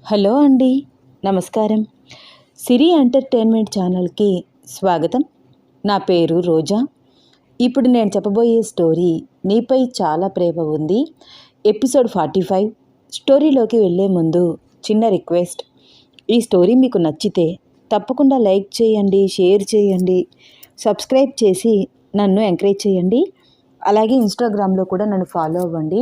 Hello అండి, నమస్కారం. సిరి entertainment ఛానల్కి స్వాగతం. నా పేరు రోజా. ఇప్పుడు నేను చెప్పబోయే స్టోరీ నీపై చాలా ప్రేమ ఉంది, ఎపిసోడ్ 45. స్టోరీలోకి వెళ్ళే ముందు చిన్న రిక్వెస్ట్. ఈ స్టోరీ మీకు నచ్చితే తప్పకుండా లైక్ చేయండి, షేర్ చేయండి, సబ్స్క్రైబ్ చేసి నన్ను ఎంకరేజ్ చేయండి. అలాగే ఇన్స్టాగ్రామ్లో కూడా నన్ను ఫాలో అవ్వండి.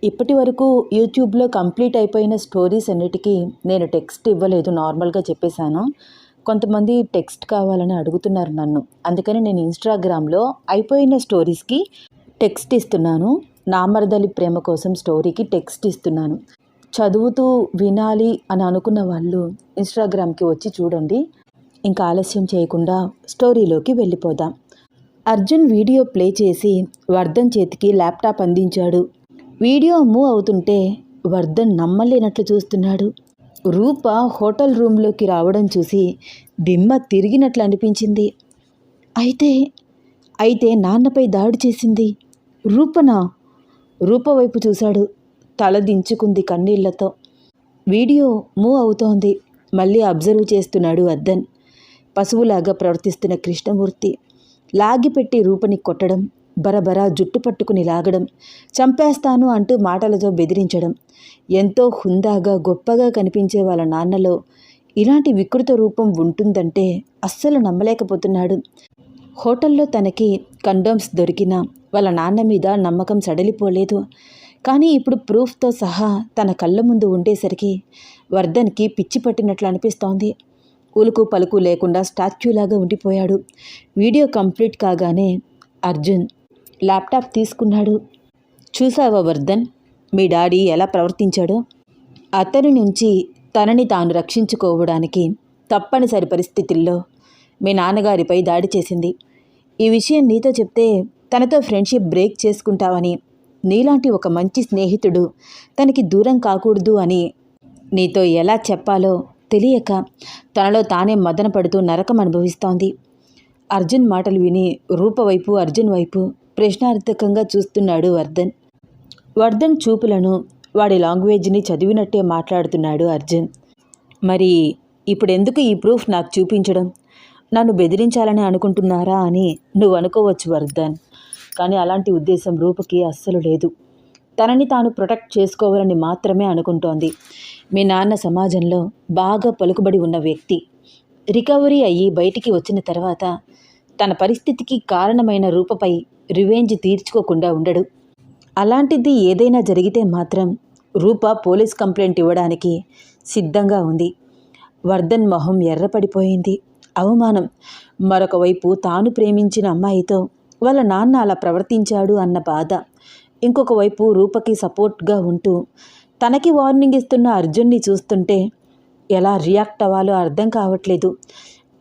ఇప్పటి వరకు యూట్యూబ్లో కంప్లీట్ అయిపోయిన స్టోరీస్ అన్నిటికీ నేను టెక్స్ట్ ఇవ్వలేదు, నార్మల్గా చెప్పేశాను. కొంతమంది టెక్స్ట్ కావాలని అడుగుతున్నారు నన్ను, అందుకని నేను ఇన్స్టాగ్రామ్లో అయిపోయిన స్టోరీస్కి టెక్స్ట్ ఇస్తున్నాను. నామర్దలి ప్రేమ కోసం స్టోరీకి టెక్స్ట్ ఇస్తున్నాను. చదువుతూ వినాలి అని అనుకున్న వాళ్ళు ఇన్స్టాగ్రామ్కి వచ్చి చూడండి. ఇంకా ఆలస్యం చేయకుండా స్టోరీలోకి వెళ్ళిపోదాం. అర్జున్ వీడియో ప్లే చేసి వర్ధన్ చేతికి ల్యాప్టాప్ అందించాడు. వీడియో మూవ్ అవుతుంటే వర్ధన్ నమ్మలేనట్లు చూస్తున్నాడు. రూప హోటల్ రూమ్లోకి రావడం చూసి దిమ్మ తిరిగినట్లు అనిపించింది. అయితే నాన్నపై దాడి చేసింది రూపనా? రూప వైపు చూశాడు. తల దించుకుంది కన్నీళ్లతో. వీడియో మూవ్ అవుతోంది. మళ్ళీ అబ్జర్వ్ చేస్తున్నాడు వర్ధన్. పశువులాగా ప్రవర్తిస్తున్న కృష్ణమూర్తి లాగిపెట్టి రూపని కొట్టడం, బరబరా జుట్టు పట్టుకుని లాగడం, చంపేస్తాను అంటూ మాటలతో బెదిరించడం. ఎంతో హుందాగా గొప్పగా కనిపించే వాళ్ళ నాన్నలో ఇలాంటి వికృత రూపం ఉంటుందంటే అస్సలు నమ్మలేకపోతున్నాడు. హోటల్లో తనకి కండోమ్స్ దొరికినా వాళ్ళ నాన్న మీద నమ్మకం సడలిపోలేదు. కానీ ఇప్పుడు ప్రూఫ్తో సహా తన కళ్ళ ముందు ఉండేసరికి వర్ధన్కి పిచ్చి పట్టినట్లు అనిపిస్తోంది. ఉలుకు పలుకు లేకుండా స్టాచ్యూలాగా ఉండిపోయాడు. వీడియో కంప్లీట్ కాగానే అర్జున్ ల్యాప్టాప్ తీసుకున్నాడు. చూసావా వర్ధన్, మీ డాడీ ఎలా ప్రవర్తించాడో? అతని నుంచి తనని తాను రక్షించుకోవడానికి తప్పనిసరి పరిస్థితుల్లో మీ నాన్నగారిపై దాడి చేసింది. ఈ విషయం నీతో చెప్తే తనతో ఫ్రెండ్షిప్ బ్రేక్ చేసుకుంటావని, నీలాంటి ఒక మంచి స్నేహితుడు తనకి దూరం కాకూడదు అని నీతో ఎలా చెప్పాలో తెలియక తనలో తానే మదన పడుతూ నరకం అనుభవిస్తోంది. అర్జున్ మాటలు విని రూప వైపు, అర్జున్ వైపు ప్రశ్నార్థకంగా చూస్తున్నాడు వర్ధన్. వర్ధన్ చూపులను, వాడి లాంగ్వేజ్ని చదివినట్టే మాట్లాడుతున్నాడు అర్జున్. మరి ఇప్పుడెందుకు ఈ ప్రూఫ్ నాకు చూపించడం? నన్ను బెదిరించాలని అనుకుంటున్నారా అని నువ్వు అనుకోవచ్చు వర్ధన్, కానీ అలాంటి ఉద్దేశం రూపకి అస్సలు లేదు. తనని తాను ప్రొటెక్ట్ చేసుకోవాలని మాత్రమే అనుకుంటోంది. మీ నాన్న సమాజంలో బాగా పలుకుబడి ఉన్న వ్యక్తి. రికవరీ అయ్యి బయటికి వచ్చిన తర్వాత తన పరిస్థితికి కారణమైన రూపపై రివెంజ్ తీర్చుకోకుండా ఉండడు. అలాంటిది ఏదైనా జరిగితే మాత్రం రూప పోలీస్ కంప్లైంట్ ఇవ్వడానికి సిద్ధంగా ఉంది. వర్ధన్ మొహం ఎర్రపడిపోయింది. అవమానం. మరొక వైపు తాను ప్రేమించిన అమ్మాయితో వాళ్ళ నాన్న అలా ప్రవర్తించాడు అన్న బాధ. ఇంకొక వైపు రూపకి సపోర్ట్గా ఉంటూ తనకి వార్నింగ్ ఇస్తున్న అర్జున్ని చూస్తుంటే ఎలా రియాక్ట్ అవ్వాలో అర్థం కావట్లేదు.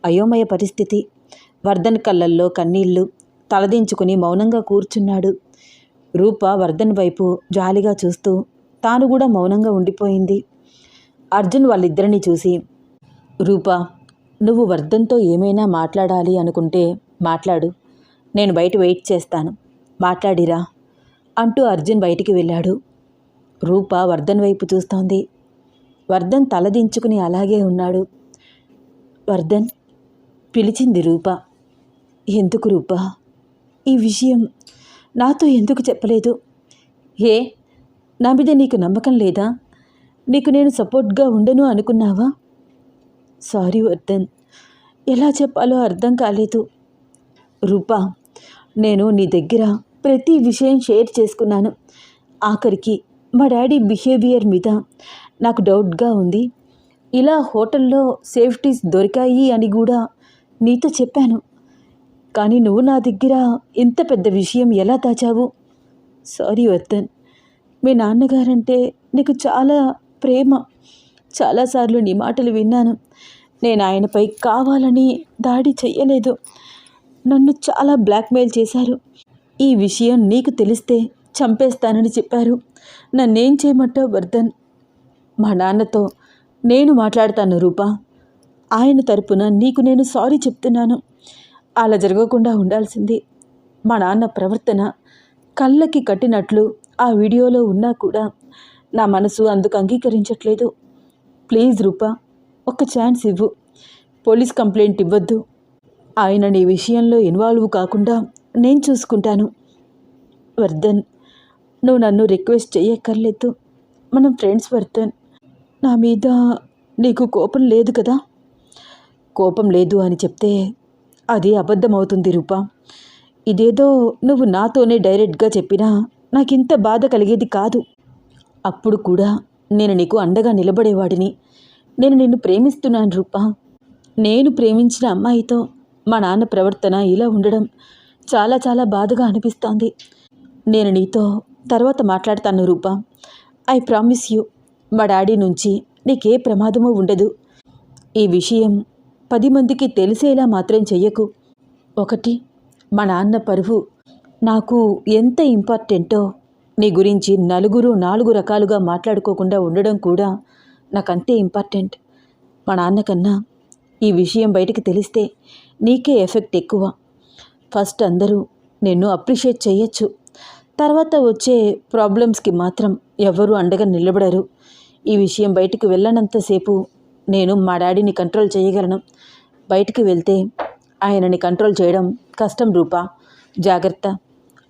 అయోమయ పరిస్థితి. వర్ధన్ కళ్ళల్లో కన్నీళ్లు. తలదించుకుని మౌనంగా కూర్చున్నాడు. రూప వర్ధన్ వైపు జాలిగా చూస్తూ తాను కూడా మౌనంగా ఉండిపోయింది. అర్జున్ వాళ్ళిద్దరిని చూసి, రూప, నువ్వు వర్ధన్తో ఏమైనా మాట్లాడాలి అనుకుంటే మాట్లాడు, నేను బయట వెయిట్ చేస్తాను, మాట్లాడిరా అంటూ అర్జున్ బయటికి వెళ్ళాడు. రూప వర్ధన్ వైపు చూస్తోంది. వర్ధన్ తలదించుకుని అలాగే ఉన్నాడు. వర్ధన్ పిలిచింది రూప. ఎందుకు రూప, ఈ విషయం నాతో ఎందుకు చెప్పలేదు? నా మీద నీకు నమ్మకం లేదా? నీకు నేను సపోర్ట్గా ఉండను అనుకున్నావా? సారీ వర్ధన్, ఎలా చెప్పాలో అర్థం కాలేదు. రూప, నేను నీ దగ్గర ప్రతి విషయం షేర్ చేసుకున్నాను. ఆఖరికి మా డాడీ బిహేవియర్ మీద నాకు డౌట్గా ఉంది. ఇలా హోటల్లో సేఫ్టీస్ దొరికాయి అని కూడా నీతో చెప్పాను. కానీ నువ్వు నా దగ్గర ఇంత పెద్ద విషయం ఎలా దాచావు? సారీ వర్ధన్, మీ నాన్నగారంటే నీకు చాలా ప్రేమ. చాలాసార్లు నీ మాటలు విన్నాను. నేను ఆయనపై కావాలని దాడి చెయ్యలేదు. నన్ను చాలా బ్లాక్మెయిల్ చేశారు. ఈ విషయం నీకు తెలిస్తే చంపేస్తానని చెప్పారు. నన్నేం చేయమంటావు వర్ధన్? మా నాన్నతో నేను మాట్లాడతాను రూప. ఆయన తరపున నీకు నేను సారీ చెప్తున్నాను. అలా జరగకుండా ఉండాల్సింది. మా నాన్న ప్రవర్తన కళ్ళకి కట్టినట్లు ఆ వీడియోలో ఉన్నా కూడా నా మనసు అందుకు అంగీకరించట్లేదు. ప్లీజ్ రూపా, ఒక ఛాన్స్ ఇవ్వు. పోలీస్ కంప్లైంట్ ఇవ్వద్దు. ఆయన నీ విషయంలో ఇన్వాల్వ్ కాకుండా నేను చూసుకుంటాను. వర్ధన్, నువ్వు నన్ను రిక్వెస్ట్ చెయ్యక్కర్లేదు. మనం ఫ్రెండ్స్ వర్ధన్. నా మీద నీకు కోపం లేదు కదా? కోపం లేదు అని చెప్తే అది అబద్ధమవుతుంది రూపా. ఇదేదో నువ్వు నాతోనే డైరెక్ట్గా చెప్పినా నాకింత బాధ కలిగేది కాదు. అప్పుడు కూడా నేను నీకు అండగా నిలబడేవాడిని. నేను నిన్ను ప్రేమిస్తున్నాను రూపా. నేను ప్రేమించిన అమ్మాయితో మా నాన్న ప్రవర్తన ఇలా ఉండడం చాలా చాలా బాధగా అనిపిస్తోంది. నేను నీతో తర్వాత మాట్లాడతాను రూపా. ఐ ప్రామిస్ యూ, మా డాడీ నుంచి నీకే ప్రమాదమూ ఉండదు. ఈ విషయం 10 మందికి తెలిసేలా మాత్రం చెయ్యకు. ఒకటి, మా నాన్న పరువు నాకు ఎంత ఇంపార్టెంటో నీ గురించి నలుగురు 4 రకాలుగా మాట్లాడుకోకుండా ఉండడం కూడా నాకంతే ఇంపార్టెంట్. మా నాన్నకన్నా ఈ విషయం బయటికి తెలిస్తే నీకే ఎఫెక్ట్ ఎక్కువ. ఫస్ట్ అందరూ నిన్ను అప్రిషియేట్ చేయొచ్చు, తర్వాత వచ్చే ప్రాబ్లమ్స్కి మాత్రం ఎవరూ అండగా నిలబడరు. ఈ విషయం బయటికి వెళ్ళనంతసేపు నేను మా డాడీని కంట్రోల్ చేయగలను. బయటికి వెళ్తే ఆయనని కంట్రోల్ చేయడం కష్టం రూపా, జాగ్రత్త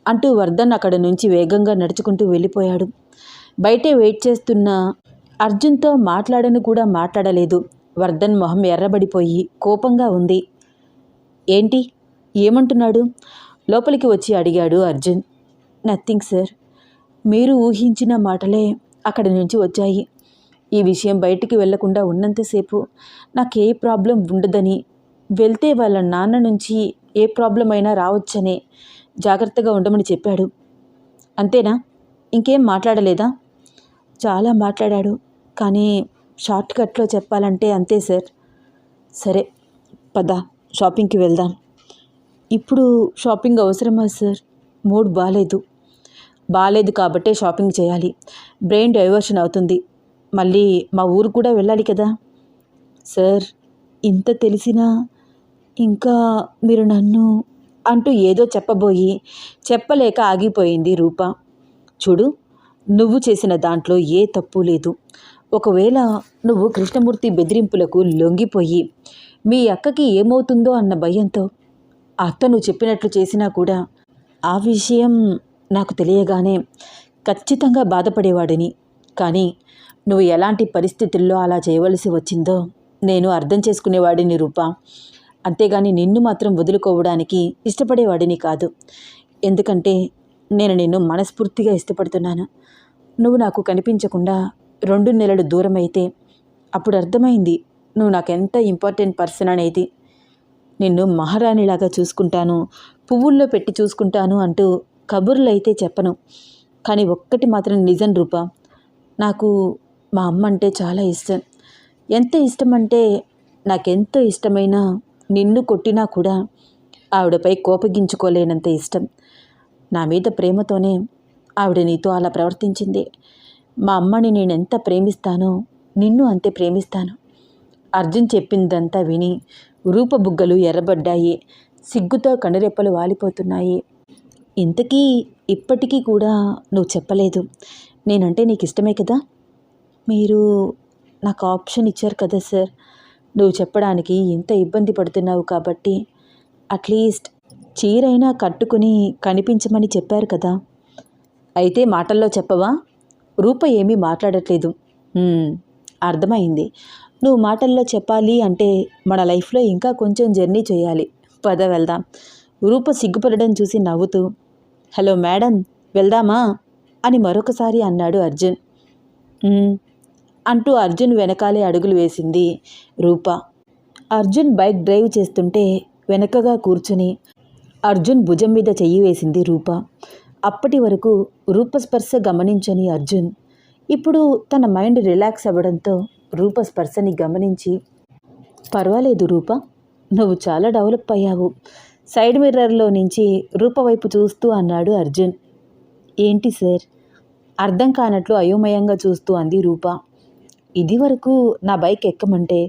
అంటూ వర్ధన్ అక్కడి నుంచి వేగంగా నడుచుకుంటూ వెళ్ళిపోయాడు. బయటే వెయిట్ చేస్తున్న అర్జున్తో మాట్లాడను కూడా మాట్లాడలేదు. వర్ధన్ మొహం ఎర్రబడిపోయి కోపంగా ఉంది. ఏంటి, ఏమంటున్నాడు? లోపలికి వచ్చి అడిగాడు అర్జున్. నథింగ్ సార్, మీరు ఊహించిన మాటలే అక్కడి నుంచి వచ్చాయి. ఈ విషయం బయటికి వెళ్లకుండా ఉన్నంతసేపు నాకే ప్రాబ్లం ఉండదని, వెళ్తే వాళ్ళ నాన్న నుంచి ఏ ప్రాబ్లం అయినా రావచ్చనే జాగ్రత్తగా ఉండమని చెప్పాడు. అంతేనా? ఇంకేం మాట్లాడలేదా? చాలా మాట్లాడాడు, కానీ షార్ట్కట్లో చెప్పాలంటే అంతే సార్. సరే పద, షాపింగ్కి వెళ్దాం. ఇప్పుడు షాపింగ్ అవసరమా సార్? మూడ్ బాలేదు కాబట్టే షాపింగ్ చేయాలి. బ్రెయిన్ డైవర్షన్ అవుతుంది. మళ్ళీ మా ఊరు కూడా వెళ్ళాలి కదా సార్. ఇంత తెలిసినా ఇంకా మీరు నన్ను అంటూ ఏదో చెప్పబోయి చెప్పలేక ఆగిపోయింది రూప. చూడు, నువ్వు చేసిన దాంట్లో ఏ తప్పు లేదు. ఒకవేళ నువ్వు కృష్ణమూర్తి బెదిరింపులకు లొంగిపోయి మీ అక్కకి ఏమవుతుందో అన్న భయంతో అతను చెప్పినట్లు చేసినా కూడా ఆ విషయం నాకు తెలియగానే ఖచ్చితంగా బాధపడేవాడిని. కానీ నువ్వు ఎలాంటి పరిస్థితుల్లో అలా చేయవలసి వచ్చిందో నేను అర్థం చేసుకునేవాడిని రూపా. అంతేగాని నిన్ను మాత్రం వదులుకోవడానికి ఇష్టపడేవాడిని కాదు. ఎందుకంటే నేను నిన్ను మనస్ఫూర్తిగా ఇష్టపడుతున్నాను. నువ్వు నాకు కనిపించకుండా 2 నెలలు దూరం అయితే అప్పుడు అర్థమైంది నువ్వు నాకెంత ఇంపార్టెంట్ పర్సన్ అనేది. నిన్ను మహారాణిలాగా చూసుకుంటాను, పువ్వుల్లో పెట్టి చూసుకుంటాను అంటూ కబుర్లు అయితే చెప్పను. కానీ ఒక్కటి మాత్రం నిజం రూపా, నాకు మా అమ్మ అంటే చాలా ఇష్టం. ఎంత ఇష్టం అంటే నాకెంతో ఇష్టమైన నిన్ను కొట్టినా కూడా ఆవిడపై కోపగించుకోలేనంత ఇష్టం. నా మీద ప్రేమతోనే ఆవిడ నీతో అలా ప్రవర్తించింది. మా అమ్మని నేనెంత ప్రేమిస్తానో నిన్ను అంతే ప్రేమిస్తాను. అర్జున్ చెప్పిందంతా విని రూప బుగ్గలు ఎర్రబడ్డాయి, సిగ్గుతో కనురెప్పలు వాలిపోతున్నాయి. ఇంతకీ ఇప్పటికీ కూడా నువ్వు చెప్పలేదు, నేనంటే నీకు ఇష్టమే కదా? మీరు నాకు ఆప్షన్ ఇచ్చారు కదా సార్. నువ్వు చెప్పడానికి ఇంత ఇబ్బంది పడుతున్నావు కాబట్టి అట్లీస్ట్ చీరైనా కట్టుకుని కనిపించమని చెప్పారు కదా. అయితే మాటల్లో చెప్పవా? రూప ఏమీ మాట్లాడట్లేదు. అర్థమైంది. నువ్వు మాటల్లో చెప్పాలి అంటే మన లైఫ్లో ఇంకా కొంచెం జర్నీ చేయాలి. పద వెళ్దాం. రూప సిగ్గుపడడం చూసి నవ్వుతూ, హలో మేడం, వెళ్దామా అని మరొకసారి అన్నాడు అర్జున్. అంటూ అర్జున్ వెనకాలే అడుగులు వేసింది రూప. అర్జున్ బైక్ డ్రైవ్ చేస్తుంటే వెనకగా కూర్చుని అర్జున్ భుజం మీద చెయ్యి వేసింది రూప. అప్పటి వరకు రూప స్పర్శ గమనించని అర్జున్ ఇప్పుడు తన మైండ్ రిలాక్స్ అవ్వడంతో రూప స్పర్శని గమనించి, పర్వాలేదు రూప, నువ్వు చాలా డెవలప్ అయ్యావు. సైడ్ మిర్రర్లో నుంచి రూప వైపు చూస్తూ అన్నాడు అర్జున్. ఏంటి సార్? అర్థం కానట్లు అయోమయంగా చూస్తూ అంది రూప. ఇది వరకు నా బైక్ ఎక్కమంటే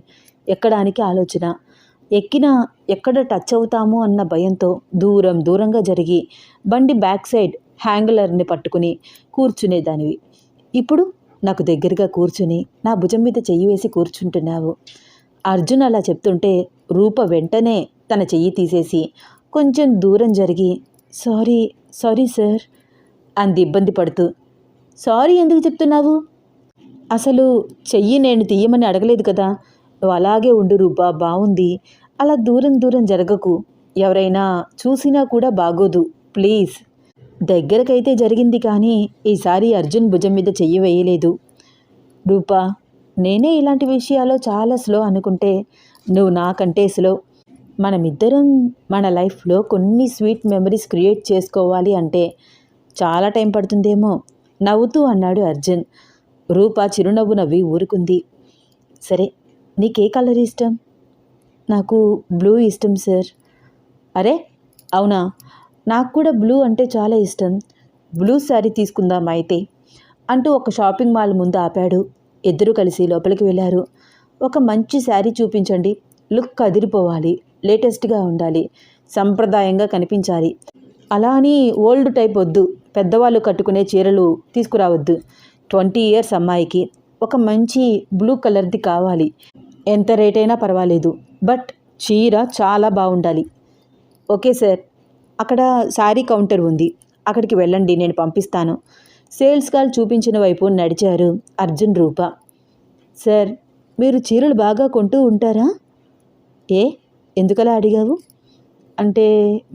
ఎక్కడానికి ఆలోచన, ఎక్కినా ఎక్కడ టచ్ అవుతామో అన్న భయంతో దూరంగా జరిగి బండి బ్యాక్ సైడ్ హ్యాంగిలర్ని పట్టుకుని కూర్చునేదానివి. ఇప్పుడు నాకు దగ్గరగా కూర్చుని నా భుజం మీద చెయ్యి వేసి కూర్చుంటున్నావు. అర్జున్ అలా చెప్తుంటే రూప వెంటనే తన చెయ్యి తీసేసి కొంచెం దూరం జరిగి సారీ సారీ సార్ అంది ఇబ్బంది పడుతూ. సారీ ఎందుకు చెప్తున్నావు? అసలు చెయ్యి నేను తీయమని అడగలేదు కదా. నువ్వు అలాగే ఉండు రూపా, బాగుంది. అలా దూరం దూరం జరగకు. ఎవరైనా చూసినా కూడా బాగోదు ప్లీజ్. దగ్గరకైతే జరిగింది కానీ ఈసారి అర్జున్ భుజం మీద చెయ్యి వేయలేదు. రూపా, నేనే ఇలాంటి విషయాల్లో చాలా స్లో అనుకుంటే నువ్వు నాకంటే స్లో. మనమిద్దరం మన లైఫ్లో కొన్ని స్వీట్ మెమరీస్ క్రియేట్ చేసుకోవాలి అంటే చాలా టైం పడుతుందేమో నవ్వుతూ అన్నాడు అర్జున్. రూప చిరునవ్వు నవ్వి ఊరుకుంది. సరే, నీకే కలర్ ఇష్టం? నాకు బ్లూ ఇష్టం సార్. అరే అవునా, నాకు కూడా బ్లూ అంటే చాలా ఇష్టం. బ్లూ శారీ తీసుకుందాం అయితే అంటూ ఒక షాపింగ్ మాల్ ముందు ఆపాడు. ఇద్దరూ కలిసి లోపలికి వెళ్ళారు. ఒక మంచి శారీ చూపించండి, లుక్ అదిరిపోవాలి, లేటెస్ట్గా ఉండాలి, సంప్రదాయంగా కనిపించాలి. అలా అని ఓల్డ్ టైప్ వద్దు, పెద్దవాళ్ళు కట్టుకునే చీరలు తీసుకురావద్దు. 20 ఇయర్స్ అమ్మాయికి ఒక మంచి బ్లూ కలర్ది కావాలి. ఎంత రేట్ అయినా పర్వాలేదు, బట్ చీర చాలా బాగుండాలి. ఓకే సార్, అక్కడ శారీ కౌంటర్ ఉంది, అక్కడికి వెళ్ళండి, నేను పంపిస్తాను. సేల్స్ గర్ల్ చూపించిన వైపు నడిచారు అర్జున్ రూప. సార్, మీరు చీరలు బాగా కొంటూ ఉంటారా? ఏ, ఎందుకలా అడిగావు? అంటే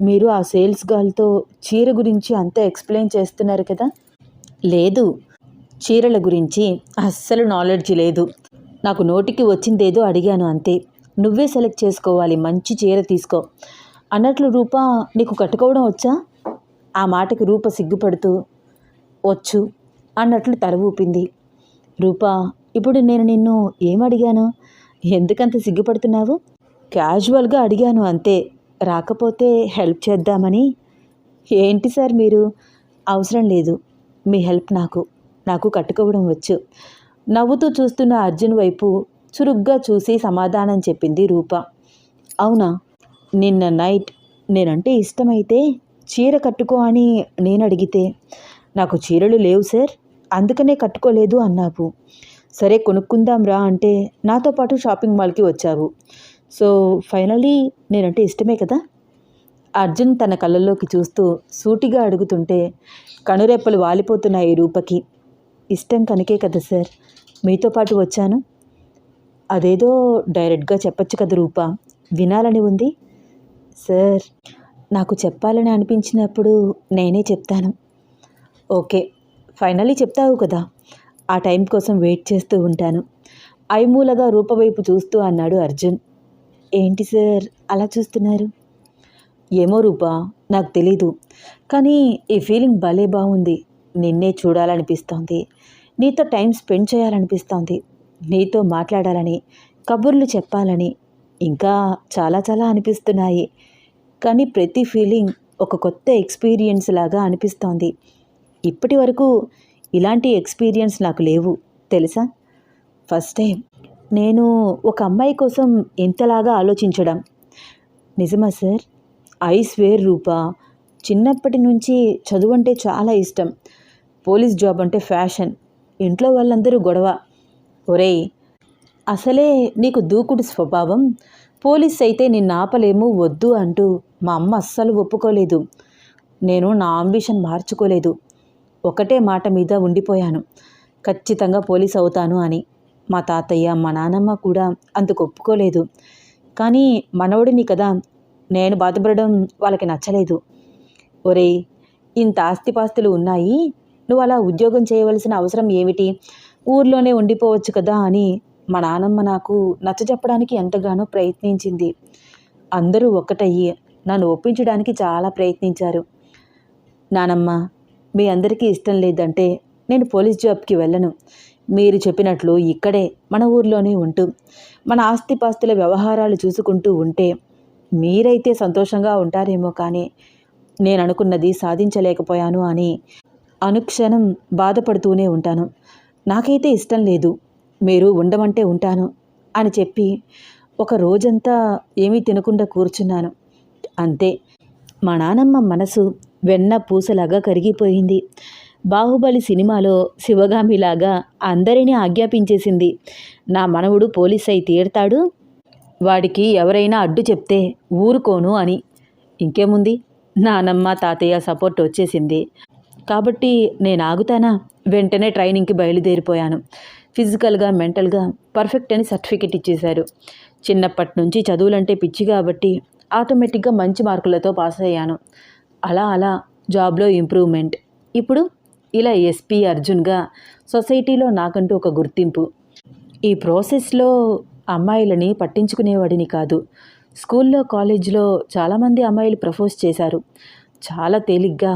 మీరు ఆ సేల్స్ గర్ల్తో చీర గురించి అంతా ఎక్స్ప్లెయిన్ చేస్తున్నారు కదా. లేదు, చీరల గురించి అస్సలు నాలెడ్జ్ లేదు. నాకు నోటికి వచ్చిందేదో అడిగాను అంతే. నువ్వే సెలెక్ట్ చేసుకోవాలి, మంచి చీర తీసుకో. అన్నట్లు రూప, నీకు కట్టుకోవడం వచ్చా? ఆ మాటకి రూప సిగ్గుపడుతూ వచ్చు అన్నట్లు తల ఊపింది. రూపా, ఇప్పుడు నేను నిన్ను ఏమడిగాను? ఎందుకంత సిగ్గుపడుతున్నావు? క్యాజువల్గా అడిగాను అంతే, రాకపోతే హెల్ప్ చేద్దామని. ఏంటి సార్ మీరు? అవసరం లేదు మీ హెల్ప్. నాకు కట్టుకోవడం వచ్చు. నవ్వుతూ చూస్తున్న అర్జున్ వైపు చురుగ్గా చూసి సమాధానం చెప్పింది రూప. అవునా, నిన్న నైట్ నేనంటే ఇష్టమైతే చీర కట్టుకో అని నేను అడిగితే నాకు చీరలు లేవు సార్, అందుకనే కట్టుకోలేదు అన్నావు. సరే కొనుక్కుందాం రా అంటే నాతో పాటు షాపింగ్ మాల్కి వచ్చావు. సో ఫైనలీ నేనంటే ఇష్టమే కదా. అర్జున్ తన కళ్ళల్లోకి చూస్తూ సూటిగా అడుగుతుంటే కనురెప్పలు వాలిపోతున్నాయి రూపకి. ఇష్టం కనుకే కదా సార్ మీతో పాటు వచ్చాను. అదేదో డైరెక్ట్గా చెప్పచ్చు కదా రూప, వినాలని ఉంది. సార్, నాకు చెప్పాలని అనిపించినప్పుడు నేనే చెప్తాను. ఓకే, ఫైనల్లీ చెప్తావు కదా, ఆ టైం కోసం వెయిట్ చేస్తూ ఉంటాను. ఐమూలగా రూప వైపు చూస్తూ అన్నాడు అర్జున్. ఏంటి సార్ అలా చూస్తున్నారు? ఏమో రూపా, నాకు తెలీదు, కానీ ఈ ఫీలింగ్ భలే బాగుంది. నిన్నే చూడాలనిపిస్తోంది, నీతో టైం స్పెండ్ చేయాలనిపిస్తోంది, నీతో మాట్లాడాలని, కబుర్లు చెప్పాలని, ఇంకా చాలా చాలా అనిపిస్తున్నాయి. కానీ ప్రతి ఫీలింగ్ ఒక కొత్త ఎక్స్పీరియన్స్ లాగా అనిపిస్తోంది. ఇప్పటి వరకు ఇలాంటి ఎక్స్పీరియన్స్ నాకు లేవు తెలుసా. ఫస్ట్ టైం నేను ఒక అమ్మాయి కోసం ఇంతలాగా ఆలోచించడం. నిజమా సార్? ఐ స్వేర్ రూపా, చిన్నప్పటి నుంచి చదువు అంటే చాలా ఇష్టం. పోలీస్ జాబ్ అంటే ఫ్యాషన్. ఇంట్లో వాళ్ళందరూ గొడవ. ఒరేయ్, అసలే నీకు దూకుడు స్వభావం, పోలీస్ అయితే నిన్ను ఆపలేము వద్దు అంటూ మా అమ్మ అస్సలు ఒప్పుకోలేదు. నేను నా అంబిషన్ మార్చుకోలేదు. ఒకటే మాట మీద ఉండిపోయాను, ఖచ్చితంగా పోలీస్ అవుతాను అని. మా తాతయ్య మా నానమ్మ కూడా అందుకు ఒప్పుకోలేదు. కానీ మనవడిని కదా, నేను బాధపడడం వాళ్ళకి నచ్చలేదు. ఒరేయ్, ఇంత ఆస్తిపాస్తులు ఉన్నాయి, నువ్వు అలా ఉద్యోగం చేయవలసిన అవసరం ఏమిటి? ఊర్లోనే ఉండిపోవచ్చు కదా అని మా నానమ్మ నాకు నచ్చజెప్పడానికి ఎంతగానో ప్రయత్నించింది. అందరూ ఒక్కటయ్యి నన్ను ఒప్పించడానికి చాలా ప్రయత్నించారు. నానమ్మ, మీ అందరికీ ఇష్టం లేదంటే నేను పోలీస్ జాబ్కి వెళ్ళను. మీరు చెప్పినట్లు ఇక్కడే మన ఊర్లోనే ఉంటూ మన ఆస్తిపాస్తుల వ్యవహారాలు చూసుకుంటూ ఉంటే మీరైతే సంతోషంగా ఉంటారేమో, కానీ నేను అనుకున్నది సాధించలేకపోయాను అని అనుక్షణం బాధపడుతూనే ఉంటాను. నాకైతే ఇష్టం లేదు, మీరు ఉండమంటే ఉంటాను అని చెప్పి ఒక రోజంతా ఏమీ తినకుండా కూర్చున్నాను. అంతే, మా నానమ్మ మనసు వెన్న పూసలాగా కరిగిపోయింది. బాహుబలి సినిమాలో శివగామిలాగా అందరినీ ఆజ్ఞాపించేసింది. నా మనవడు పోలీస్ అయి తీరతాడు, వాడికి ఎవరైనా అడ్డు చెప్తే ఊరుకోను అని. ఇంకేముంది, నానమ్మ తాతయ్య సపోర్ట్ వచ్చేసింది కాబట్టి నేను ఆగుతానా? వెంటనే ట్రైనింగ్కి బయలుదేరిపోయాను. ఫిజికల్గా మెంటల్గా పర్ఫెక్ట్ అని సర్టిఫికెట్ ఇచ్చేశారు. చిన్నప్పటి నుంచి చదువులంటే పిచ్చి కాబట్టి ఆటోమేటిక్గా మంచి మార్కులతో పాస్ అయ్యాను. అలా అలా జాబ్లో ఇంప్రూవ్మెంట్. ఇప్పుడు ఇలా ఎస్పీ అర్జున్గా సొసైటీలో నాకంటూ ఒక గుర్తింపు. ఈ ప్రాసెస్లో అమ్మాయిలని పట్టించుకునేవాడిని కాదు. స్కూల్లో కాలేజ్లో చాలామంది అమ్మాయిలు ప్రపోజ్ చేశారు. చాలా తేలిగ్గా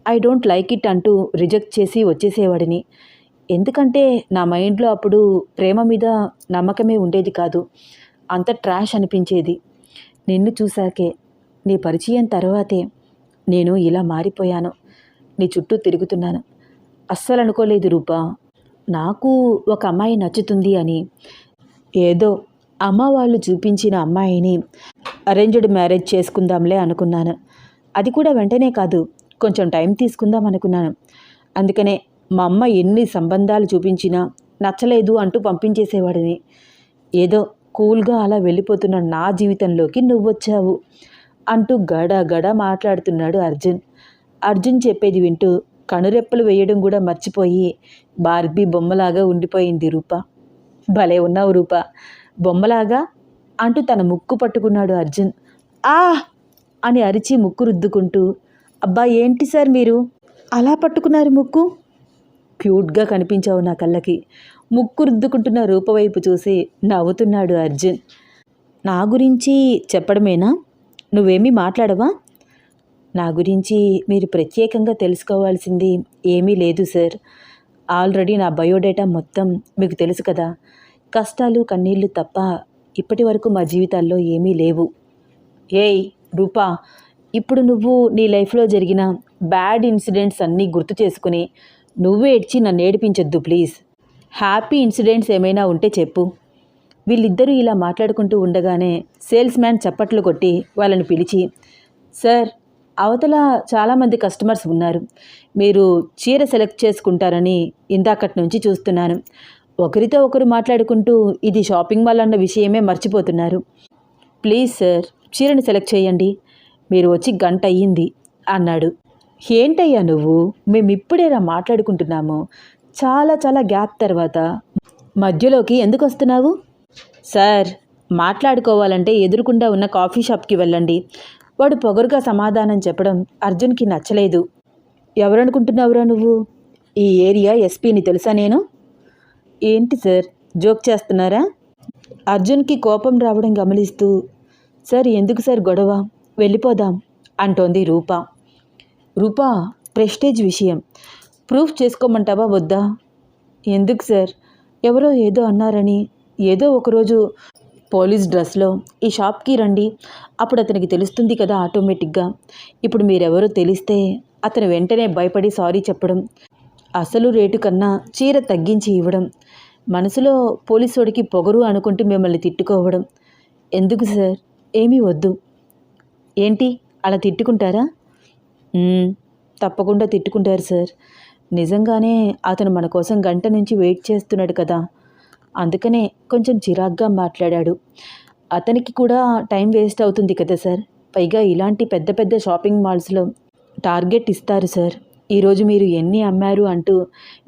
ఐ డోంట్ లైక్ ఇట్ అంటూ రిజెక్ట్ చేసి వచ్చేసేవాడిని. ఎందుకంటే నా మైండ్లో అప్పుడు ప్రేమ మీద నమ్మకమే ఉండేది కాదు. అంత ట్రాష్ అనిపించేది. నిన్ను చూశాకే, నీ పరిచయం తర్వాతే నేను ఇలా మారిపోయాను. నీ చుట్టూ తిరుగుతున్నాను. అస్సలు అనుకోలేదు రూపా, నాకు ఒక అమ్మాయి నచ్చుతుంది అని. ఏదో అమ్మ వాళ్ళు చూపించిన అమ్మాయిని అరేంజ్డ్ మ్యారేజ్ చేసుకుందాంలే అనుకున్నాను. అది కూడా వెంటనే కాదు, కొంచెం టైం తీసుకుందాం అనుకున్నాను. అందుకనే మా అమ్మ ఎన్ని సంబంధాలు చూపించినా నచ్చలేదు అంటూ పంపించేసేవాడిని. ఏదో కూల్గా అలా వెళ్ళిపోతున్న నా జీవితంలోకి నువ్వొచ్చావు అంటూ గడ మాట్లాడుతున్నాడు అర్జున్. అర్జున్ చెప్పేది వింటూ కనురెప్పలు వేయడం కూడా మర్చిపోయి బార్బీ బొమ్మలాగా ఉండిపోయింది రూప. భలే ఉన్నావు రూప, బొమ్మలాగా అంటూ తన ముక్కు పట్టుకున్నాడు అర్జున్. ఆ అని అరిచి ముక్కు రుద్దుకుంటూ, అబ్బా ఏంటి సార్ మీరు అలా పట్టుకున్నారు ముక్కు? క్యూట్గా కనిపించావు నా కళ్ళకి. ముక్కు రుద్దుకుంటున్న రూప వైపు చూసి నవ్వుతున్నాడు అర్జున్. నా గురించి చెప్పడమేనా? నువ్వేమీ మాట్లాడవా? నా గురించి మీరు ప్రత్యేకంగా తెలుసుకోవాల్సింది ఏమీ లేదు సార్. ఆల్రెడీ నా బయోడేటా మొత్తం మీకు తెలుసు కదా. కష్టాలు కన్నీళ్ళు తప్ప ఇప్పటి వరకు మా జీవితాల్లో ఏమీ లేవు. ఏయ్ రూపా, ఇప్పుడు నువ్వు నీ లైఫ్లో జరిగిన బ్యాడ్ ఇన్సిడెంట్స్ అన్నీ గుర్తు చేసుకుని నువ్వే ఏడ్చి నన్ను ఏడిపించొద్దు ప్లీజ్. హ్యాపీ ఇన్సిడెంట్స్ ఏమైనా ఉంటే చెప్పు. వీళ్ళిద్దరూ ఇలా మాట్లాడుకుంటూ ఉండగానే సేల్స్ మ్యాన్ చప్పట్లు కొట్టి వాళ్ళని పిలిచి, సార్ అవతల చాలామంది కస్టమర్స్ ఉన్నారు. మీరు చీర సెలెక్ట్ చేసుకుంటారని ఇందాకటి నుంచి చూస్తున్నాను. ఒకరితో ఒకరు మాట్లాడుకుంటూ ఇది షాపింగ్ మాల్ అన్న విషయమే మర్చిపోతున్నారు. ప్లీజ్ సార్ చీరని సెలెక్ట్ చేయండి. మీరు వచ్చి గంట అయ్యింది అన్నాడు. ఏంటయ్యా నువ్వు, మేమిప్పుడేరా మాట్లాడుకుంటున్నాము. చాలా గ్యాప్ తర్వాత మధ్యలోకి ఎందుకు వస్తున్నావు? సార్ మాట్లాడుకోవాలంటే ఎదురుకుండా ఉన్న కాఫీ షాప్కి వెళ్ళండి. వాడు పొగరుగా సమాధానం చెప్పడం అర్జున్కి నచ్చలేదు. ఎవరనుకుంటున్నావురా నువ్వు? ఈ ఏరియా ఎస్పీని తెలుసా నేను? ఏంటి సార్ జోక్ చేస్తున్నారా? అర్జున్కి కోపం రావడం గమనిస్తూ, సార్ ఎందుకు సార్ గొడవ, వెళ్ళిపోదాం అంటోంది రూప. రూపా, ప్రెస్టేజ్ విషయం ప్రూఫ్ చేసుకోమంటావా వద్దా? ఎందుకు సార్, ఎవరో ఏదో అన్నారని. ఏదో ఒకరోజు పోలీస్ డ్రెస్లో ఈ షాప్కి రండి, అప్పుడు అతనికి తెలుస్తుంది కదా ఆటోమేటిక్గా. ఇప్పుడు మీరెవరో తెలిస్తే అతను వెంటనే భయపడి సారీ చెప్పడం, అసలు రేటు కన్నా చీర తగ్గించి ఇవ్వడం, మనసులో పోలీసోడికి పొగరు అనుకుంటూ మిమ్మల్ని తిట్టుకోవడం. ఎందుకు సార్, ఏమీ వద్దు. ఏంటి అలా తిట్టుకుంటారా? తప్పకుండా తిట్టుకుంటారు సార్. నిజంగానే అతను మన కోసం గంట నుంచి వెయిట్ చేస్తున్నాడు కదా, అందుకనే కొంచెం చిరాగ్గా మాట్లాడాడు. అతనికి కూడా టైం వేస్ట్ అవుతుంది కదా సార్. పైగా ఇలాంటి పెద్ద షాపింగ్ మాల్స్లో టార్గెట్ ఇస్తారు సార్. ఈరోజు మీరు ఎన్ని అమ్మారు అంటూ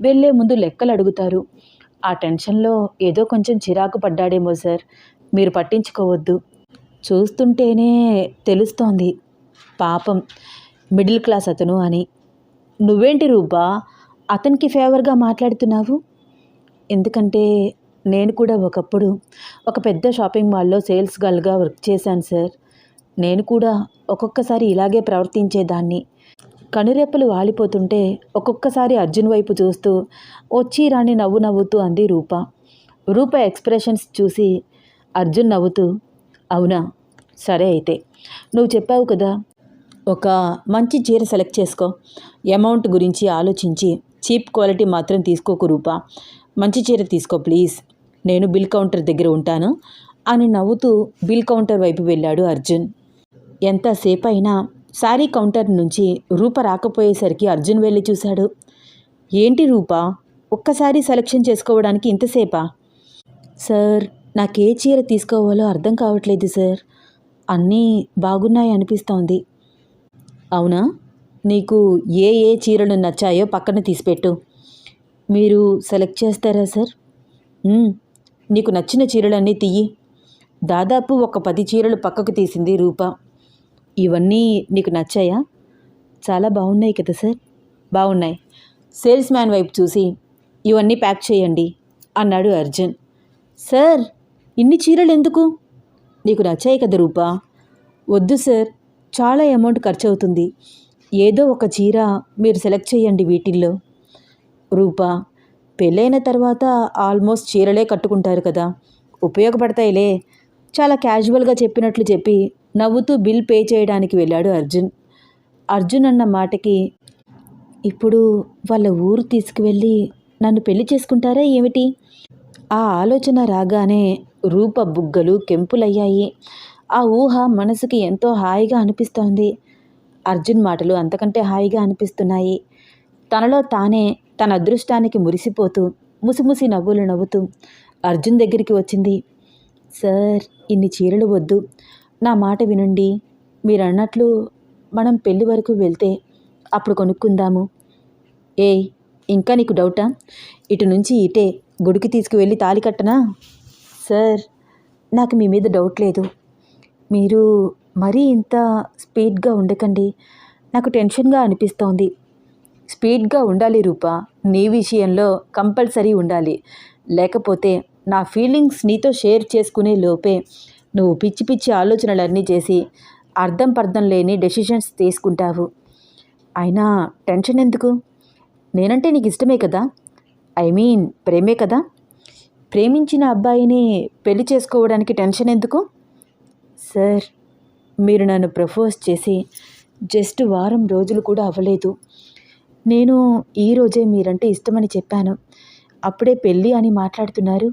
వెళ్ళే ముందు లెక్కలు అడుగుతారు. ఆ టెన్షన్లో ఏదో కొంచెం చిరాకు పడ్డాడేమో సార్. మీరు పట్టించుకోవద్దు. చూస్తుంటేనే తెలుస్తోంది పాపం మిడిల్ క్లాస్ అతను అని. నువ్వేంటి రూపా అతనికి ఫేవర్గా మాట్లాడుతున్నావు? ఎందుకంటే నేను కూడా ఒకప్పుడు ఒక పెద్ద షాపింగ్ మాల్లో సేల్స్ గర్ల్గా వర్క్ చేశాను సార్. నేను కూడా ఒక్కొక్కసారి ఇలాగే ప్రవర్తించేదాన్ని. కనురెప్పలు వాలిపోతుంటే ఒక్కొక్కసారి అర్జున్ వైపు చూస్తూ వచ్చి రాని నవ్వుతూ అంది రూప. రూప ఎక్స్ప్రెషన్స్ చూసి అర్జున్ నవ్వుతూ, అవునా సరే అయితే నువ్వు చెప్పావు కదా, ఒక మంచి చీర సెలెక్ట్ చేసుకో. అమౌంట్ గురించి ఆలోచించి చీప్ క్వాలిటీ మాత్రం తీసుకోకు రూపా. మంచి చీర తీసుకో ప్లీజ్. నేను బిల్ కౌంటర్ దగ్గర ఉంటాను అని నవ్వుతూ బిల్ కౌంటర్ వైపు వెళ్ళాడు అర్జున్. ఎంతసేపు అయినా శారీ కౌంటర్ నుంచి రూప రాకపోయేసరికి అర్జున్ వెళ్ళి చూశాడు. ఏంటి రూపా, ఒక్కసారి సెలక్షన్ చేసుకోవడానికి ఇంతసేపా? సార్, నాకే చీర తీసుకోవాలో అర్థం కావట్లేదు సార్. అన్నీ బాగున్నాయి అనిపిస్తోంది. అవునా? నీకు ఏ ఏ చీరలు నచ్చాయో పక్కన తీసిపెట్టు. మీరు సెలెక్ట్ చేస్తారా సార్? నీకు నచ్చిన చీరలన్నీ తీయి. దాదాపు ఒక 10 చీరలు పక్కకు తీసింది రూప. ఇవన్నీ నీకు నచ్చాయా? చాలా బాగున్నాయి కదా సార్. బాగున్నాయి. సేల్స్ మ్యాన్ వైపు చూసి ఇవన్నీ ప్యాక్ చేయండి అన్నాడు అర్జున్. సార్, ఇన్ని చీరలు ఎందుకు? నీకు నచ్చాయి కదా రూపా. వద్దు సార్, చాలా అమౌంట్ ఖర్చు అవుతుంది. ఏదో ఒక చీర మీరు సెలెక్ట్ చేయండి వీటిల్లో. రూపా, పెళ్ళైన తర్వాత ఆల్మోస్ట్ చీరలే కట్టుకుంటారు కదా, ఉపయోగపడతాయిలే. చాలా క్యాజువల్గా చెప్పినట్లు చెప్పి నవ్వుతూ బిల్ పే చేయడానికి వెళ్ళాడు అర్జున్. అర్జున్ అన్న మాటకి ఇప్పుడు వాళ్ళ ఊరు తీసుకువెళ్ళి నన్ను పెళ్లి చేసుకుంటారా ఏమిటి? ఆ ఆలోచన రాగానే రూప బుగ్గలు కెంపులయ్యాయి. ఆ ఊహ మనసుకి ఎంతో హాయిగా అనిపిస్తోంది. అర్జున్ మాటలు అంతకంటే హాయిగా అనిపిస్తున్నాయి. తనలో తానే తన అదృష్టానికి మురిసిపోతూ ముసిముసి నవ్వులు నవ్వుతూ అర్జున్ దగ్గరికి వచ్చింది. సార్, ఇన్ని చీరలు వద్దు, నా మాట వినండి. మీరన్నట్లు మనం పెళ్లి వరకు వెళ్తే అప్పుడు కొనుక్కుందాము. ఏయ్, ఇంకా నీకు డౌటా? ఇటు నుంచి ఇటే గుడికి తీసుకువెళ్ళి తాళి కట్టనా? సార్, నాకు మీ మీద డౌట్ లేదు. మీరు మరీ ఇంత స్పీడ్గా ఉండకండి. నాకు టెన్షన్గా అనిపిస్తోంది. స్పీడ్గా ఉండాలి రూపా. నీ విషయంలో కంపల్సరీ ఉండాలి. లేకపోతే నా ఫీలింగ్స్ నీతో షేర్ చేసుకునే లోపే నువ్వు పిచ్చి పిచ్చి ఆలోచనలన్నీ చేసి అర్థం పర్థం లేని డెసిషన్స్ తీసుకుంటావు. అయినా టెన్షన్ ఎందుకు? నేనంటే నీకు ఇష్టమే కదా, ప్రేమే కదా. ప్రేమించిన అబ్బాయిని పెళ్లి చేసుకోవడానికి టెన్షన్ ఎందుకు? సార్, మీరు నన్ను ప్రపోజ్ చేసి జస్ట్ వారం రోజులు కూడా అవ్వలేదు. నేను ఈరోజే మీరంటే ఇష్టమని చెప్పాను. అప్పుడే పెళ్ళి అని మాట్లాడుతున్నారు.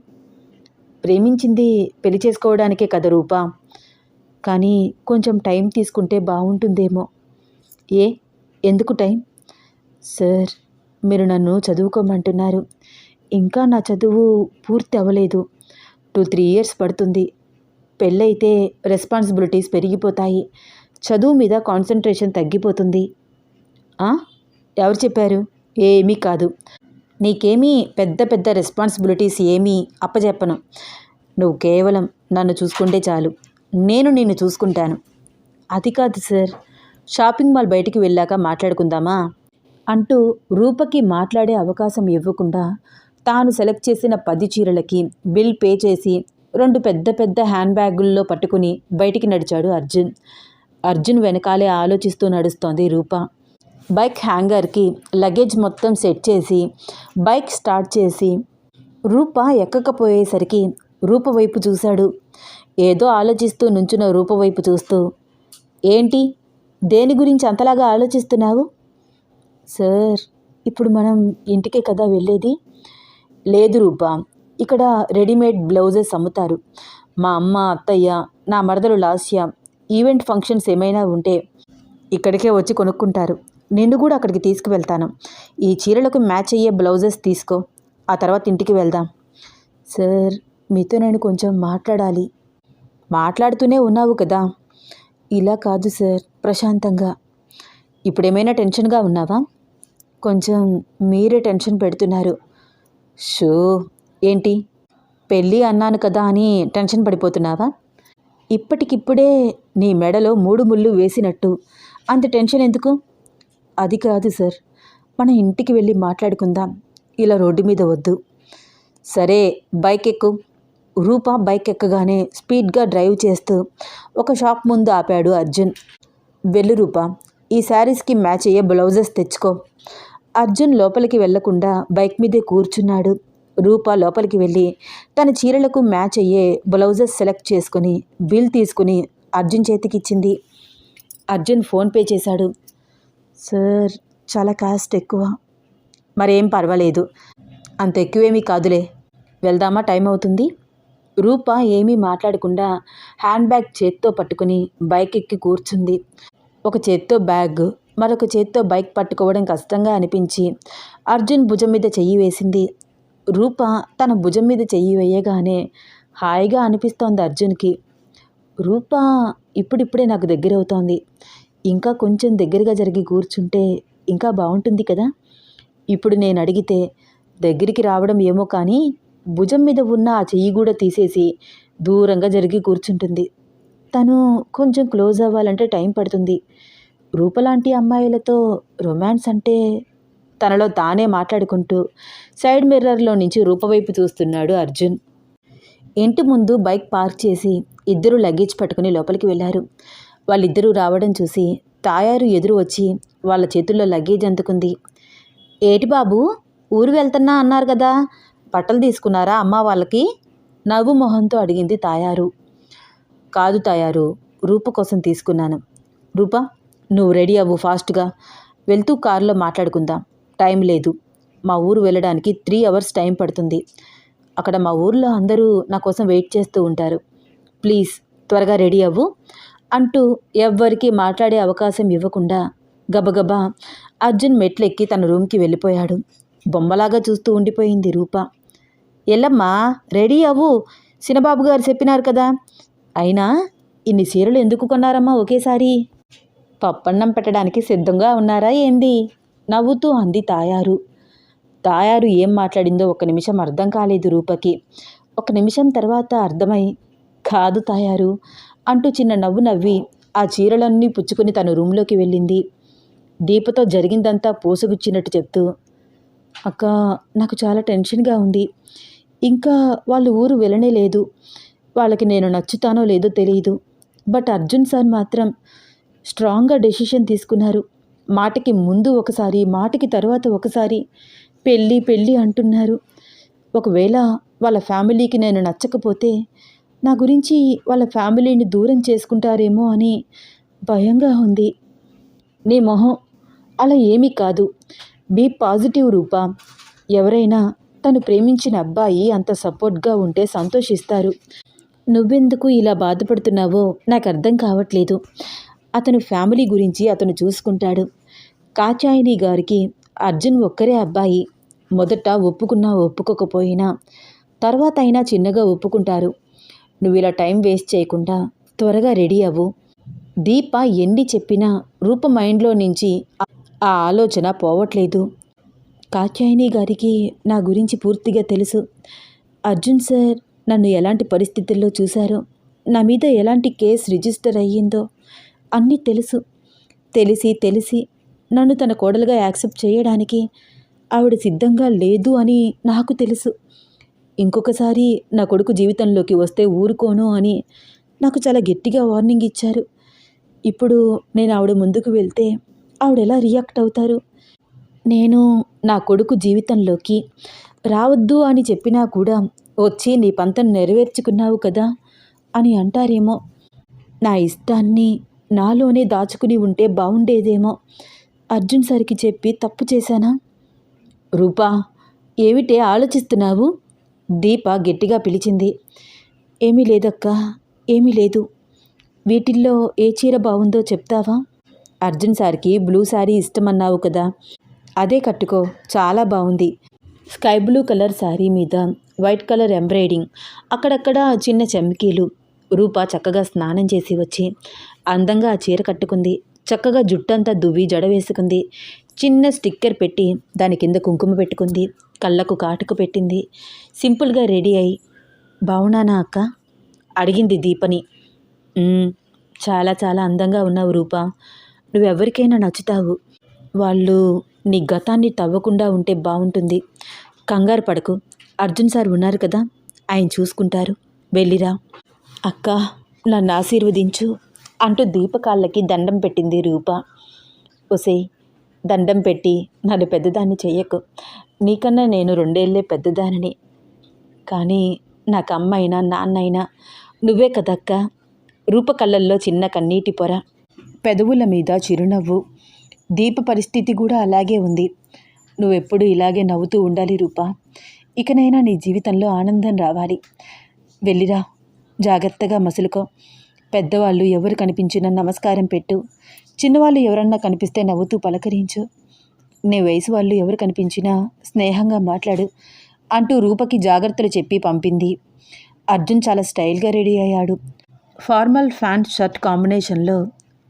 ప్రేమించింది పెళ్లి చేసుకోవడానికే కదా రూపా. కానీ కొంచెం టైం తీసుకుంటే బాగుంటుందేమో. ఎందుకు టైం? సార్, మీరు నన్ను చదువుకోమంటున్నారు. ఇంకా నా చదువు పూర్తి అవ్వలేదు. 2-3 ఇయర్స్ పడుతుంది. పెళ్ళైతే రెస్పాన్సిబిలిటీస్ పెరిగిపోతాయి. చదువు మీద కాన్సన్ట్రేషన్ తగ్గిపోతుంది. ఎవరు చెప్పారు? ఏమీ కాదు. నీకేమీ పెద్ద పెద్ద రెస్పాన్సిబిలిటీస్ ఏమీ అప్పచెప్పను. నువ్వు కేవలం నన్ను చూసుకుంటే చాలు. నేను నిన్ను చూసుకుంటాను. అది కాదు సార్, షాపింగ్ మాల్ బయటికి వెళ్ళాక మాట్లాడుకుందామా అంటూ రూపకి మాట్లాడే అవకాశం ఇవ్వకుండా తాను సెలెక్ట్ చేసిన 10 చీరలకి బిల్ పే చేసి 2 పెద్ద పెద్ద హ్యాండ్ బ్యాగుల్లో పట్టుకుని బయటికి నడిచాడు అర్జున్. అర్జున్ వెనకాలే ఆలోచిస్తూ నడుస్తోంది రూప. బైక్ హ్యాంగర్కి లగేజ్ మొత్తం సెట్ చేసి బైక్ స్టార్ట్ చేసి రూప ఎక్కకపోయేసరికి రూప వైపు చూశాడు. ఏదో ఆలోచిస్తూ నుంచున్న రూప వైపు చూస్తూ, ఏంటి, దేని గురించి అంతలాగా ఆలోచిస్తున్నావు? సార్, ఇప్పుడు మనం ఇంటికే కదా వెళ్ళేది. లేదు రూప, ఇక్కడ రెడీమేడ్ బ్లౌజెస్ అమ్ముతారు. మా అమ్మ, అత్తయ్య, నా మరదలు లాస్య ఈవెంట్ ఫంక్షన్స్ ఏమైనా ఉంటే ఇక్కడికే వచ్చి కొనుక్కుంటారు. నిన్ను కూడా అక్కడికి తీసుకువెళ్తాను. ఈ చీరలకు మ్యాచ్ అయ్యే బ్లౌజెస్ తీసుకో, ఆ తర్వాత ఇంటికి వెళ్దాం. సార్, మీతో నేను కొంచెం మాట్లాడాలి. మాట్లాడుతూనే ఉన్నావు కదా. ఇలా కాదు సార్, ప్రశాంతంగా. ఇప్పుడేమైనా టెన్షన్గా ఉన్నావా? కొంచెం మీరే టెన్షన్ పెడుతున్నారు. షో, ఏంటి, పెళ్ళి అన్నాను కదా అని టెన్షన్ పడిపోతున్నావా? ఇప్పటికిప్పుడే నీ మెడలో 3 ముళ్ళు వేసినట్టు అంత టెన్షన్ ఎందుకు? అది కాదు సార్, మన ఇంటికి వెళ్ళి మాట్లాడుకుందాం. ఇలా రోడ్డు మీద వద్దు. సరే, బైక్ ఎక్కు. రూప బైక్ ఎక్కగానే స్పీడ్గా డ్రైవ్ చేస్తూ ఒక షాప్ ముందు ఆపాడు అర్జున్. వెళ్ళు రూప, ఈ శారీస్కి మ్యాచ్ అయ్యే బ్లౌజెస్ తెచ్చుకో. అర్జున్ లోపలికి వెళ్లకుండా బైక్ మీదే కూర్చున్నాడు. రూప లోపలికి వెళ్ళి తన చీరలకు మ్యాచ్ అయ్యే బ్లౌజెస్ సెలెక్ట్ చేసుకుని బిల్ తీసుకుని అర్జున్ చేతికిచ్చింది. అర్జున్ ఫోన్పే చేశాడు. సార్, చాలా కాస్ట్ ఎక్కువ. మరేం పర్వాలేదు, అంత ఎక్కువేమీ కాదులే. వెళ్దామా, టైం అవుతుంది. రూప ఏమీ మాట్లాడకుండా హ్యాండ్ బ్యాగ్ చేత్తో పట్టుకుని బైక్ ఎక్కి కూర్చుంది. ఒక చేత్తో బ్యాగ్, మరొక చేత్తో బైక్ పట్టుకోవడం కష్టంగా అనిపించి అర్జున్ భుజం మీద చెయ్యి వేసింది. రూప తన భుజం మీద చెయ్యి వేయగానే హాయిగా అనిపిస్తోంది అర్జున్కి. రూప ఇప్పుడిప్పుడే నాకు దగ్గరవుతోంది. ఇంకా కొంచెం దగ్గరగా జరిగి కూర్చుంటే ఇంకా బాగుంటుంది కదా. ఇప్పుడు నేను అడిగితే దగ్గరికి రావడం ఏమో కానీ భుజం మీద ఉన్న ఆ చెయ్యి కూడా తీసేసి దూరంగా జరిగి కూర్చుంటుంది. తను కొంచెం క్లోజ్ అవ్వాలంటే టైం పడుతుంది. రూపలాంటి అమ్మాయిలతో రొమాన్స్ అంటే తనలో తానే మాట్లాడుకుంటూ సైడ్ మిర్రర్లో నుంచి రూప వైపు చూస్తున్నాడు అర్జున్. ఇంటి ముందు బైక్ పార్క్ చేసి ఇద్దరు లగేజ్ పట్టుకుని లోపలికి వెళ్ళారు. వాళ్ళిద్దరూ రావడం చూసి తాయారు ఎదురు వచ్చి వాళ్ళ చేతుల్లో లగేజ్ అందుకుంది. ఏటి బాబు, ఊరు వెళ్తున్నా అన్నారు కదా, బట్టలు తీసుకున్నారా అమ్మ వాళ్ళకి? నవ్వు మొహంతో అడిగింది తాయారు. కాదు తాయారు, రూప కోసం తీసుకున్నాను. రూప, నువ్వు రెడీ అవ్వు ఫాస్ట్గా, వెళ్తూ కారులో మాట్లాడుకుందాం. టైం లేదు, మా ఊరు వెళ్ళడానికి 3 hours టైం పడుతుంది. అక్కడ మా ఊర్లో అందరూ నా కోసం వెయిట్ చేస్తూ ఉంటారు. ప్లీజ్ త్వరగా రెడీ అవ్వు అంటూ ఎవ్వరికీ మాట్లాడే అవకాశం ఇవ్వకుండా గబగబా అర్జున్ మెట్లెక్కి తన రూమ్కి వెళ్ళిపోయాడు. బొమ్మలాగా చూస్తూ ఉండిపోయింది రూప. ఎల్లమ్మా, రెడీ అవ్వు, సినబాబు గారు చెప్పినారు కదా. అయినా ఇన్ని చీరలు ఎందుకు కొన్నారమ్మా ఒకేసారి? పప్పన్నం పెట్టడానికి సిద్ధంగా ఉన్నారా ఏంది? నవ్వుతూ అంది తాయారు. తాయారు ఏం మాట్లాడిందో 1 నిమిషం అర్థం కాలేదు రూపకి. 1 నిమిషం తర్వాత అర్థమై, కాదు తాయారు అంటూ చిన్న నవ్వు నవ్వి ఆ చీరలన్నీ పుచ్చుకొని తన రూమ్లోకి వెళ్ళింది. దీపతో జరిగిందంతా పూసగుచ్చినట్టు చెప్తూ, అక్క, నాకు చాలా టెన్షన్గా ఉంది. ఇంకా వాళ్ళు ఊరు వెళ్ళనే లేదు. వాళ్ళకి నేను నచ్చుతానో లేదో తెలియదు. బట్ అర్జున్ సార్ మాత్రం స్ట్రాంగ్గా డెసిషన్ తీసుకున్నారు. మాటకి ముందు ఒకసారి, మాటకి తర్వాత ఒకసారి పెళ్ళి పెళ్ళి అంటున్నారు. ఒకవేళ వాళ్ళ ఫ్యామిలీకి నేను నచ్చకపోతే నా గురించి వాళ్ళ ఫ్యామిలీని దూరం చేసుకుంటారేమో అని భయంగా ఉంది. నీ మొహం, అలా ఏమీ కాదు. బీ పాజిటివ్ రూప. ఎవరైనా తను ప్రేమించిన అబ్బాయి అంత సపోర్ట్గా ఉంటే సంతోషిస్తారు. నువ్వెందుకు ఇలా బాధపడుతున్నావో నాకు అర్థం కావట్లేదు. అతను ఫ్యామిలీ గురించి అతను చూసుకుంటాడు. కాచాయిని గారికి అర్జున్ ఒక్కరే అబ్బాయి. మొదట ఒప్పుకున్నా ఒప్పుకోకపోయినా తర్వాత అయినా చిన్నగా ఒప్పుకుంటారు. నువ్వు ఇలా టైం వేస్ట్ చేయకుండా త్వరగా రెడీ అవ్వు. దీప ఎన్ని చెప్పినా రూప మైండ్లో నుంచి ఆ ఆలోచన పోవట్లేదు. కాచాయిని గారికి నా గురించి పూర్తిగా తెలుసు. అర్జున్ సార్ నన్ను ఎలాంటి పరిస్థితుల్లో చూశారో, నా మీద ఎలాంటి కేసు రిజిస్టర్ అయ్యిందో అన్నీ తెలుసు. తెలిసి నన్ను తన కోడలుగా యాక్సెప్ట్ చేయడానికి ఆవిడ సిద్ధంగా లేదు అని నాకు తెలుసు. ఇంకొకసారి నా కొడుకు జీవితంలోకి వస్తే ఊరుకోను అని నాకు చాలా గట్టిగా వార్నింగ్ ఇచ్చారు. ఇప్పుడు నేను ఆవిడ ముందుకు వెళ్తే ఆవిడ ఎలా రియాక్ట్ అవుతారు? నేను నా కొడుకు జీవితంలోకి రావద్దు అని చెప్పినా కూడా వచ్చి నీ పంతం నెరవేర్చుకున్నావు కదా అని అంటారేమో. నా ఇష్టాన్ని నాలోనే దాచుకుని ఉంటే బాగుండేదేమో. అర్జున్ సార్కి చెప్పి తప్పు చేశానా? రూపా, ఏమిటే ఆలోచిస్తున్నావు? దీప గట్టిగా పిలిచింది. ఏమీ లేదక్కా, ఏమీ లేదు. వీటిల్లో ఏ చీర బాగుందో చెప్తావా? అర్జున్ సార్కి బ్లూ శారీ ఇష్టమన్నావు కదా, అదే కట్టుకో, చాలా బాగుంది. స్కై బ్లూ కలర్ శారీ మీద వైట్ కలర్ ఎంబ్రాయిడింగ్, అక్కడక్కడ చిన్న చమ్కీలు. రూప చక్కగా స్నానం చేసి వచ్చి అందంగా ఆ చీర కట్టుకుంది. చక్కగా జుట్టంతా దువ్వి జడ వేసుకుంది. చిన్న స్టిక్కర్ పెట్టి దాని కింద కుంకుమ పెట్టుకుంది. కళ్ళకు కాటుకు పెట్టింది. సింపుల్గా రెడీ అయి, బావున్నానా అక్క అడిగింది దీపని. చాలా చాలా అందంగా ఉన్నావు రూప. నువ్వెవరికైనా నచ్చుతావు. వాళ్ళు నీ గతాన్ని తవ్వకుండా ఉంటే బాగుంటుంది. కంగారు పడకు, అర్జున్ సార్ ఉన్నారు కదా, ఆయన చూసుకుంటారు. వెళ్ళిరా. అక్క, నన్ను ఆశీర్వదించు అంటూ దీపకాళ్ళకి దండం పెట్టింది రూప. ఒసే, దండం పెట్టి నన్ను పెద్దదాన్ని చెయ్యకు. నీకన్నా నేను 2 ఏళ్లే పెద్దదానిని. కానీ నాకు అమ్మైనా నాన్నైనా నువ్వే కదక్క. రూప కళ్ళల్లో చిన్న కన్నీటి పొర, పెదవుల మీద చిరునవ్వు. దీప పరిస్థితి కూడా అలాగే ఉంది. నువ్వెప్పుడు ఇలాగే నవ్వుతూ ఉండాలి రూప. ఇకనైనా నీ జీవితంలో ఆనందం రావాలి. వెళ్ళిరా, జాగ్రత్తగా మసులుకో. పెద్దవాళ్ళు ఎవరు కనిపించినా నమస్కారం పెట్టు. చిన్నవాళ్ళు ఎవరన్నా కనిపిస్తే నవ్వుతూ పలకరించు. నీ వయసు వాళ్ళు ఎవరు కనిపించినా స్నేహంగా మాట్లాడు అంటూ రూపకి జాగ్రత్తలు చెప్పి పంపింది. అర్జున్ చాలా స్టైల్గా రెడీ అయ్యాడు. ఫార్మల్ ప్యాంట్ షర్ట్ కాంబినేషన్లో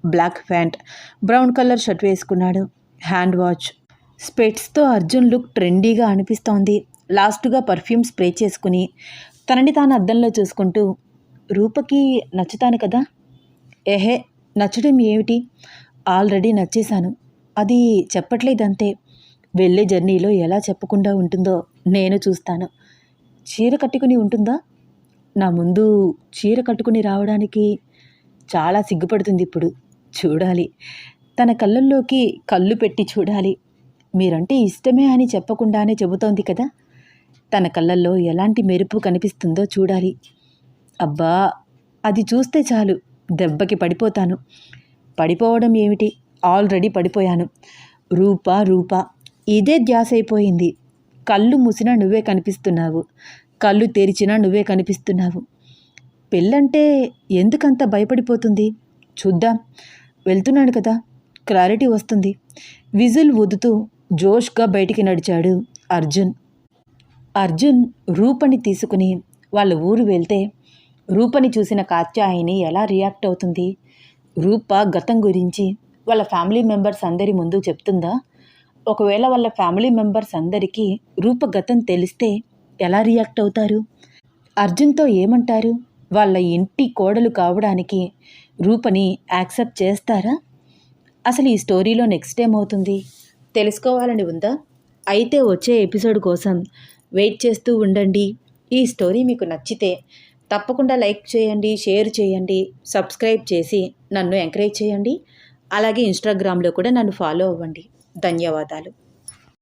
black pant, brown colour shirt వేసుకున్నాడు. హ్యాండ్ వాచ్, స్పెట్స్తో అర్జున్ లుక్ ట్రెండీగా అనిపిస్తోంది. లాస్ట్గా పర్ఫ్యూమ్ స్ప్రే చేసుకుని తనని తాను అద్దంలో చూసుకుంటూ, రూపకి నచ్చుతాను కదా? ఏహే, నచ్చడం ఏమిటి, ఆల్రెడీ నచ్చేశాను. అది చెప్పట్లేదంతే. వెళ్ళే జర్నీలో ఎలా చెప్పకుండా ఉంటుందో నేను చూస్తాను. చీర కట్టుకుని ఉంటుందా? నా ముందు చీర కట్టుకుని రావడానికి చాలా సిగ్గుపడుతుంది ఇప్పుడు. చూడాలి, తన కళ్ళల్లోకి కళ్ళు పెట్టి చూడాలి. మీరంటే ఇష్టమే అని చెప్పకుండానే చెబుతోంది కదా, తన కళ్ళల్లో ఎలాంటి మెరుపు కనిపిస్తుందో చూడాలి. అబ్బా, అది చూస్తే చాలు దెబ్బకి పడిపోతాను. పడిపోవడం ఏమిటి, ఆల్రెడీ పడిపోయాను. రూపా రూపా ఇదే ధ్యాస అయిపోయింది. కళ్ళు మూసినా నువ్వే కనిపిస్తున్నావు, కళ్ళు తెరిచినా నువ్వే కనిపిస్తున్నావు. పెళ్ళంటే ఎందుకంత భయపడిపోతుంది? చూద్దాం, వెళ్తున్నాను కదా, క్లారిటీ వస్తుంది. విజిల్ ఊదుతూ జోష్గా బయటికి నడిచాడు అర్జున్. అర్జున్ రూపని తీసుకుని వాళ్ళ ఊరు వెళ్తే రూపని చూసిన కాత్యాయని ఎలా రియాక్ట్ అవుతుంది? రూప గతం గురించి వాళ్ళ ఫ్యామిలీ మెంబర్స్ అందరి ముందు చెప్తుందా? ఒకవేళ వాళ్ళ ఫ్యామిలీ మెంబర్స్ అందరికీ రూప గతం తెలిస్తే ఎలా రియాక్ట్ అవుతారు? అర్జున్తో ఏమంటారు? వాళ్ళ ఇంటి కోడలు కావడానికి రూపని యాక్సెప్ట్ చేస్తారా? అసలు ఈ స్టోరీలో నెక్స్ట్ ఏమవుతుంది తెలుసుకోవాలని ఉందా? అయితే వచ్చే ఎపిసోడ్ కోసం వెయిట్ చేస్తూ ఉండండి. ఈ స్టోరీ మీకు నచ్చితే తప్పకుండా లైక్ చేయండి, షేర్ చేయండి, సబ్స్క్రైబ్ చేసి నన్ను ఎంకరేజ్ చేయండి. అలాగే ఇన్స్టాగ్రామ్లో కూడా నన్ను ఫాలో అవ్వండి. ధన్యవాదాలు.